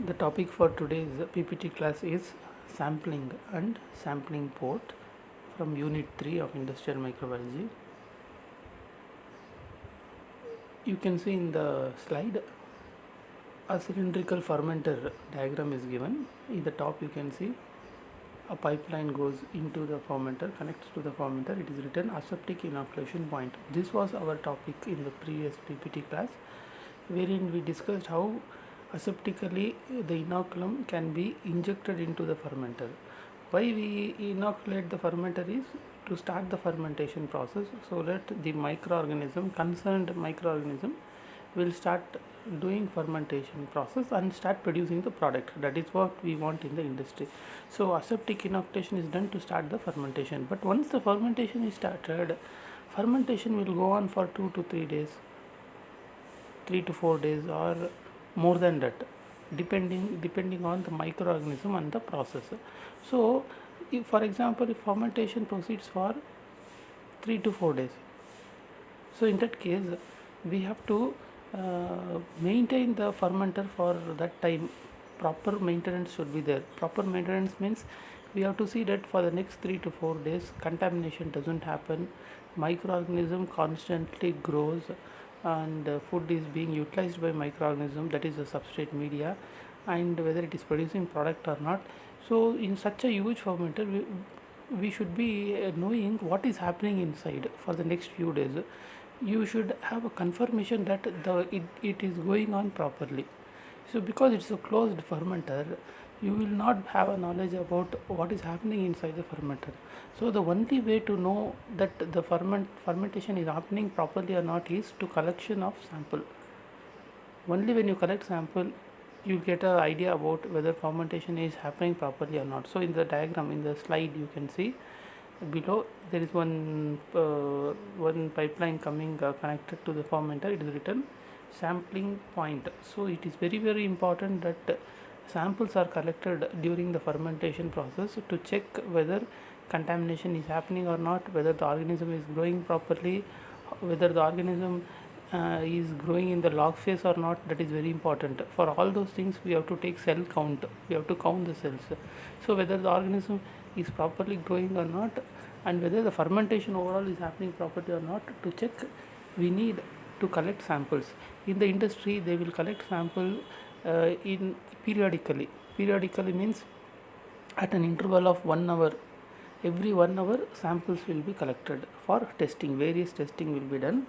The topic for today's PPT class is sampling and sampling port from Unit 3 of Industrial Microbiology. You can see in the slide a cylindrical fermenter diagram is given. In the top you can see a pipeline goes into the fermenter, connects to the fermenter. It is written aseptic inoculation point. This was our topic in the previous PPT class, wherein we discussed how aseptically the inoculum can be injected into the fermenter. Why we inoculate the fermenter is to start the fermentation process, so that the concerned microorganism will start doing fermentation process and start producing the product. That is what we want in the industry. So aseptic inoculation is done to start the fermentation, but once the fermentation is started, fermentation will go on for 2 to 3 days, 3 to 4 days, or more than that, depending on the microorganism and the process. So if, for example, if fermentation proceeds for 3 to 4 days, so in that case we have to maintain the fermenter for that time. Proper maintenance should be there. Proper maintenance means we have to see that for the next 3 to 4 days contamination doesn't happen, microorganism constantly grows, and food is being utilized by microorganism, that is the substrate media, and whether it is producing product or not. So in such a huge fermenter, we should be knowing what is happening inside for the next few days. You should have a confirmation that it is going on properly. So because it's a closed fermenter, you will not have a knowledge about what is happening inside the fermenter. So the only way to know that the fermentation is happening properly or not is to collection of sample. Only when you collect sample, you get an idea about whether fermentation is happening properly or not. So in the diagram, in the slide, you can see below there is one pipeline coming connected to the fermenter. It is written sampling point. So it is very important that samples are collected during the fermentation process to check whether contamination is happening or not, whether the organism is growing properly, whether the organism is growing in the log phase or not. That is very important. For all those things we have to take cell count, we have to count the cells. So whether the organism is properly growing or not, and whether the fermentation overall is happening properly or not, to check we need to collect samples. In the industry they will collect sample in periodically means at an interval of 1 hour. Every 1 hour samples will be collected for testing. Various testing will be done.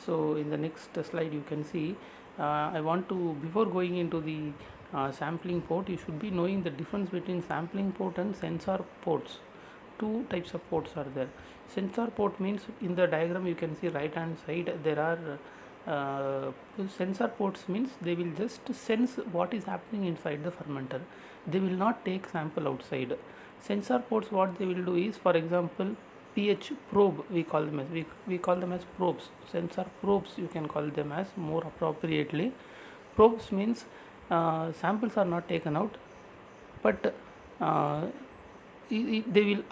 So in the next slide you can see, I want to, before going into the sampling port, you should be knowing the difference between sampling port and sensor ports. Two types of ports are there. Sensor port means, in the diagram you can see right hand side there are sensor ports means they will just sense what is happening inside the fermenter. They will not take sample outside. Sensor ports, what they will do is, for example, pH probe, we call them as probes. Sensor probes you can call them as more appropriately. Probes means samples are not taken out, but they will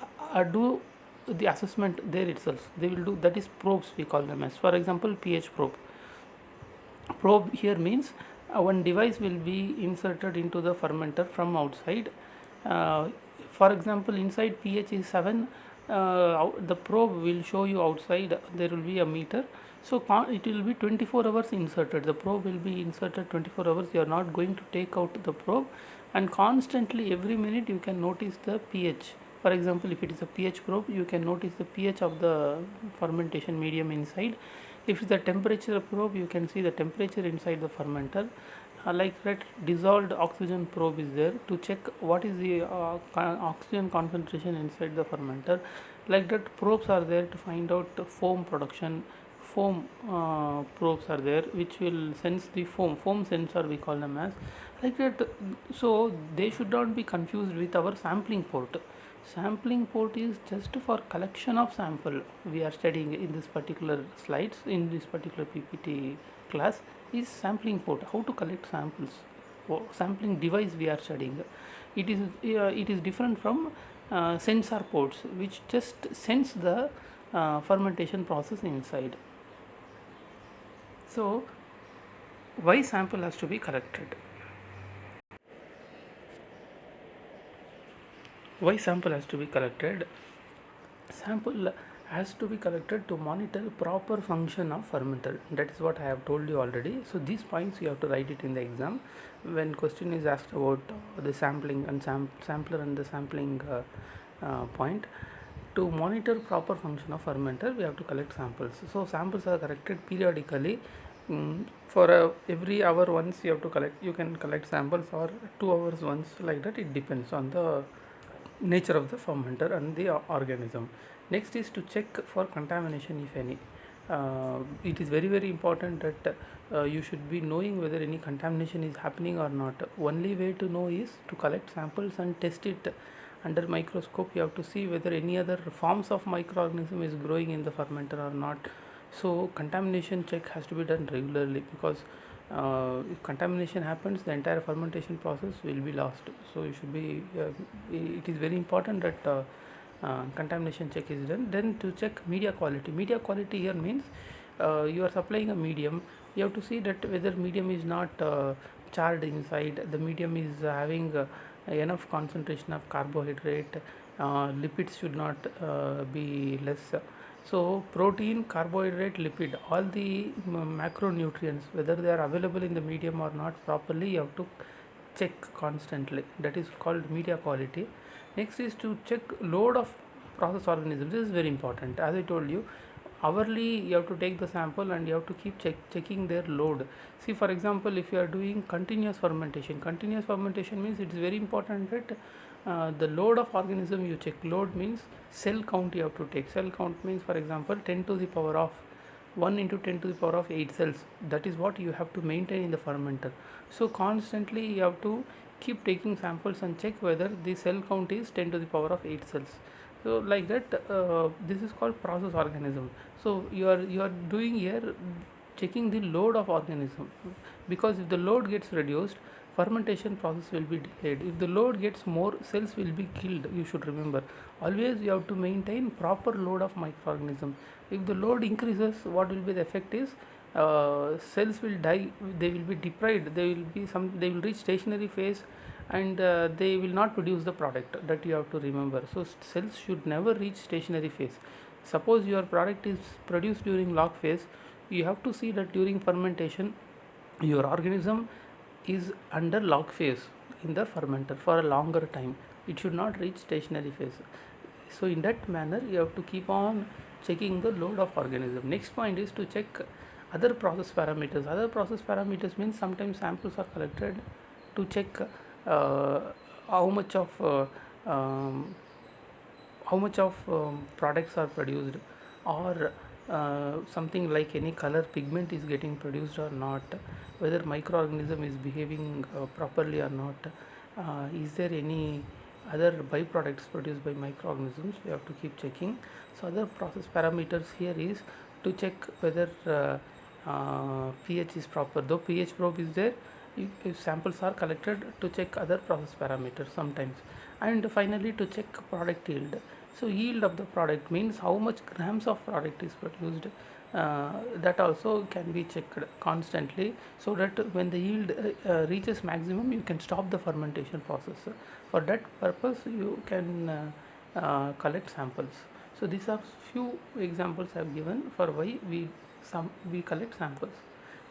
do the assessment there itself. They will do, that is probes we call them as. For example, pH probe. Probe here means one device will be inserted into the fermenter from outside. For example, inside pH is 7, the probe will show you outside there will be a meter. So it will be 24 hours inserted. The probe will be inserted 24 hours. You are not going to take out the probe, and constantly every minute you can notice the pH. For example, if it is a pH probe, you can notice the pH of the fermentation medium inside. If it is a temperature probe, you can see the temperature inside the fermenter. Like that, dissolved oxygen probe is there to check what is the oxygen concentration inside the fermenter. Like that, probes are there to find out the foam production. Foam probes are there which will sense the foam sensor we call them as. Like that, so they should not be confused with our sampling port. Sampling port is just for collection of sample. We are studying in this particular slides, in this particular PPT class, is sampling port, how to collect samples. Sampling device we are studying. It is different from sensor ports, which just sense the fermentation process inside. So why sample has to be collected? Why sample has to be collected? Sample has to be collected to monitor proper function of fermenter. That is what I have told you already. So these points you have to write it in the exam when question is asked about the sampling and sampler and the sampling point. To monitor proper function of fermenter, we have to collect samples. So samples are collected periodically. For every hour once you have to collect. You can collect samples, or 2 hours once, like that. It depends on the nature of the fermenter and the organism. Next is to check for contamination, if any. It is very important that you should be knowing whether any contamination is happening or not. Only way to know is to collect samples and test it under microscope. You have to see whether any other forms of microorganism is growing in the fermenter or not. So contamination check has to be done regularly, because if contamination happens, the entire fermentation process will be lost. So you should be it is very important that contamination check is done. Then to check media quality. Media quality here means you are supplying a medium. You have to see that whether medium is not charred inside, the medium is having enough concentration of carbohydrate, lipids should not be less. So protein, carbohydrate, lipid, all the macronutrients, whether they are available in the medium or not properly, you have to check constantly. That is called media quality. Next is to check load of process organisms. This is very important. As I told you, hourly you have to take the sample and you have to keep checking their load. See, for example, if you are doing continuous fermentation means it is very important that the load of organism you check. Load means cell count you have to take. Cell count means, for example, 10 to the power of 1 into 10 to the power of 8 cells. That is what you have to maintain in the fermenter. So constantly you have to keep taking samples and check whether the cell count is 10 to the power of 8 cells. So like that, this is called process organism. So you are doing here checking the load of organism, because if the load gets reduced, fermentation process will be delayed. If the load gets more, cells will be killed. You should remember, always you have to maintain proper load of microorganism. If the load increases, what will be the effect is cells will die, they will be deprived, they will reach stationary phase, and they will not produce the product. That you have to remember. So cells should never reach stationary phase. Suppose your product is produced during log phase, you have to see that during fermentation your organism is under log phase in the fermenter for a longer time. It should not reach stationary phase. So in that manner you have to keep on checking the load of organism. Next point is to check other process parameters. Other process parameters means sometimes samples are collected to check uh, how much of products are produced, or something like any color pigment is getting produced or not, whether microorganism is behaving properly or not, is there any other byproducts produced by microorganisms. We have to keep checking. So other process parameters here is to check whether pH is proper. Though pH probe is there, if samples are collected, to check other process parameters sometimes. And finally to check product yield. So yield of the product means how much grams of product is produced. That also can be checked constantly, so that when the yield reaches maximum, you can stop the fermentation process. For that purpose you can collect samples. So these are few examples I have given for why we collect samples.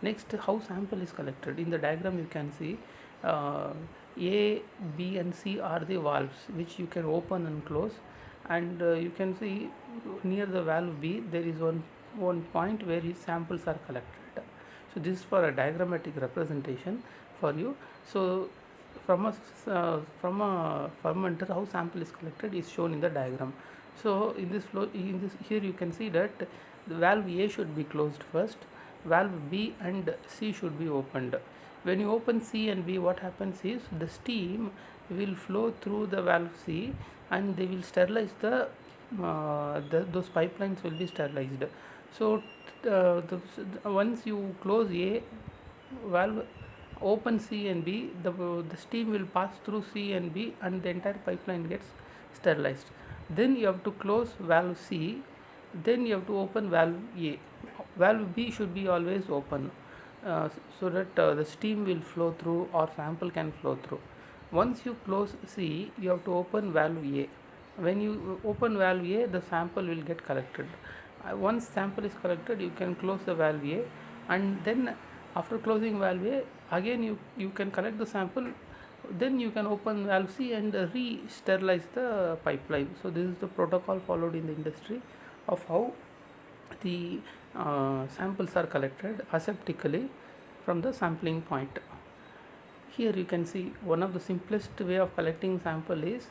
Next, how sample is collected. In the diagram you can see A, B and C are the valves which you can open and close, and you can see near the valve B there is one point where his samples are collected. So this is for a diagrammatic representation for you. So from a fermenter, how sample is collected is shown in the diagram. So in this here you can see that the valve A should be closed first, valve B and C should be opened. When you open C and B, what happens is the steam will flow through the valve C and they will sterilize those pipelines will be sterilized. So once you close A valve, open C and B, the steam will pass through C and B and the entire pipeline gets sterilized. Then you have to close valve C, then you have to open valve A. Valve B should be always open, so that the steam will flow through or sample can flow through. Once you close C, you have to open valve A. When you open valve A, the sample will get collected. Once sample is collected, you can close the valve A, and then after closing valve A, again you can collect the sample. Then you can open valve C and re-sterilize the pipeline. So this is the protocol followed in the industry of how the samples are collected aseptically from the sampling point. Here you can see one of the simplest way of collecting sample is,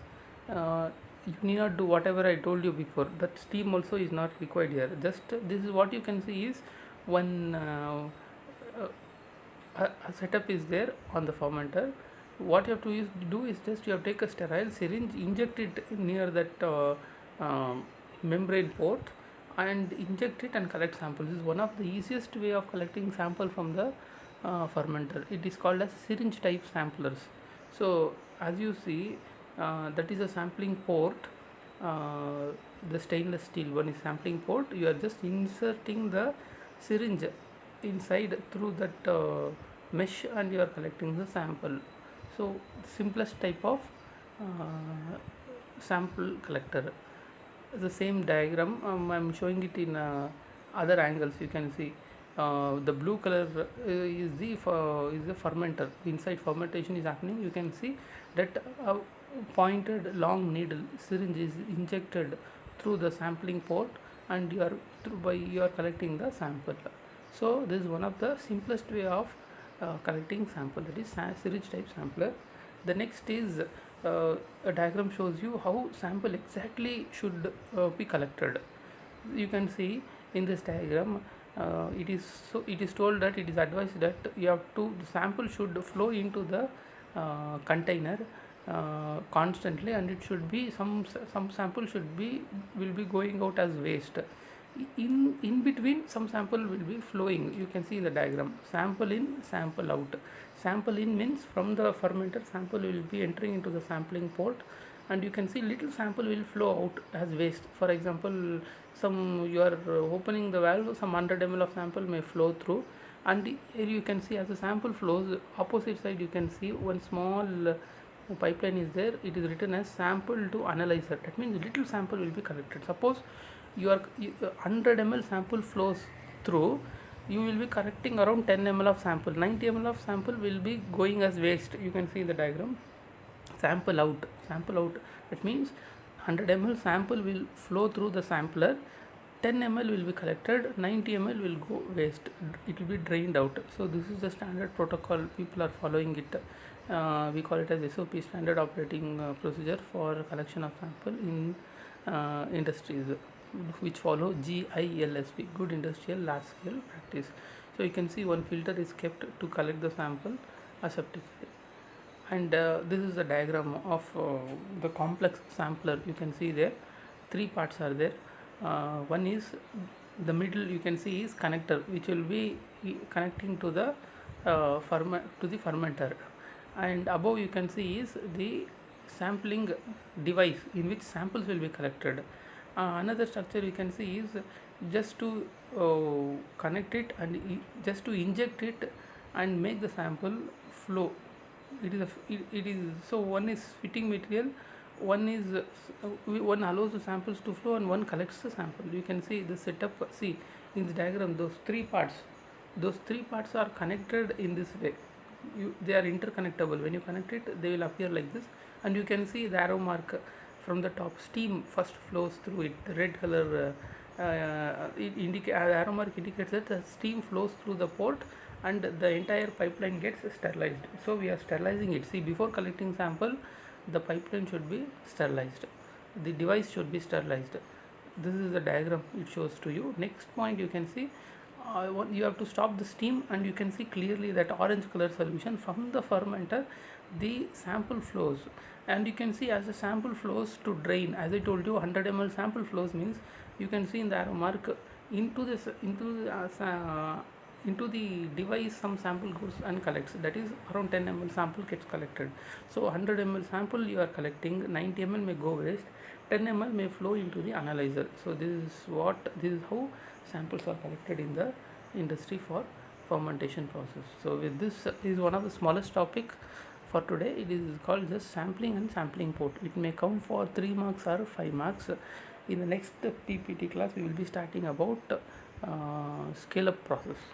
you need not do whatever I told you before. That steam also is not required here. Just this is what you can see is one a setup is there on the fermenter. What you have to do is just you have to take a sterile syringe, inject it near that membrane port, and inject it and collect samples. This is one of the easiest way of collecting sample from the fermenter. It is called as syringe type samplers. So as you see, that is a sampling port. The stainless steel one is sampling port. You are just inserting the syringe inside through that mesh, and you are collecting the sample. So simplest type of sample collector. The same diagram, I'm showing it in other angles. You can see the blue color is the fermenter. Inside fermentation is happening. You can see that a pointed long needle syringe is injected through the sampling port, and you are collecting the sample. So this is one of the simplest way of collecting sample, that is syringe type sampler. The next is a diagram shows you how sample exactly should be collected. You can see in this diagram, it is told that it is advised that the sample should flow into the container constantly, and it should be some sample will be going out as waste. In between, some sample will be flowing. You can see in the diagram, sample in, sample out. Sample in means from the fermenter sample will be entering into the sampling port, and you can see little sample will flow out as waste. For example, you are opening the valve, some 100 ml of sample may flow through, and here you can see as the sample flows, opposite side you can see one small pipeline is there. It is written as sample to analyzer. That means little sample will be collected. Suppose your 100 ml sample flows through, you will be collecting around 10 ml of sample. 90 ml of sample will be going as waste. You can see in the diagram, sample out. That means 100 ml sample will flow through the sampler, 10 ml will be collected, 90 ml will go waste. It will be drained out. So this is the standard protocol. People are following it. We call it as SOP, standard operating procedure for collection of sample in industries, which follow GILSP, good industrial large scale practice. So you can see one filter is kept to collect the sample aseptically. And this is the diagram of the complex sampler. You can see there 3 parts are there. One is the middle, you can see is connector, which will be connecting to the fermenter, and above you can see is the sampling device in which samples will be collected. Another structure you can see is just to connect it and just to inject it and make the sample flow. It is so one is fitting material, one allows the samples to flow, and one collects the sample. You can see the setup. See in the diagram, those three parts are connected in this way. They are interconnectable. When you connect it, they will appear like this, and you can see the arrow mark from the top. Steam first flows through it. The red color arrow mark indicates that the steam flows through the port, and the entire pipeline gets sterilized. So we are sterilizing it. See, before collecting sample, the pipeline should be sterilized. The device should be sterilized. This is the diagram it shows to you. Next point, you can see you have to stop the steam, and you can see clearly that orange color solution from the fermenter. The sample flows, and you can see as the sample flows to drain. As I told you, 100 ml sample flows means you can see in the arrow mark into the device, some sample goes and collects. That is around 10 ml sample gets collected. So 100 ml sample you are collecting, 90 ml may go waste, 10 ml may flow into the analyzer. So this is how samples are collected in the industry for fermentation process. So with this is one of the smallest topic for today it is called just sampling and sampling port. It may come for 3 marks or 5 marks. In the next PPT class we will be starting about scale up process.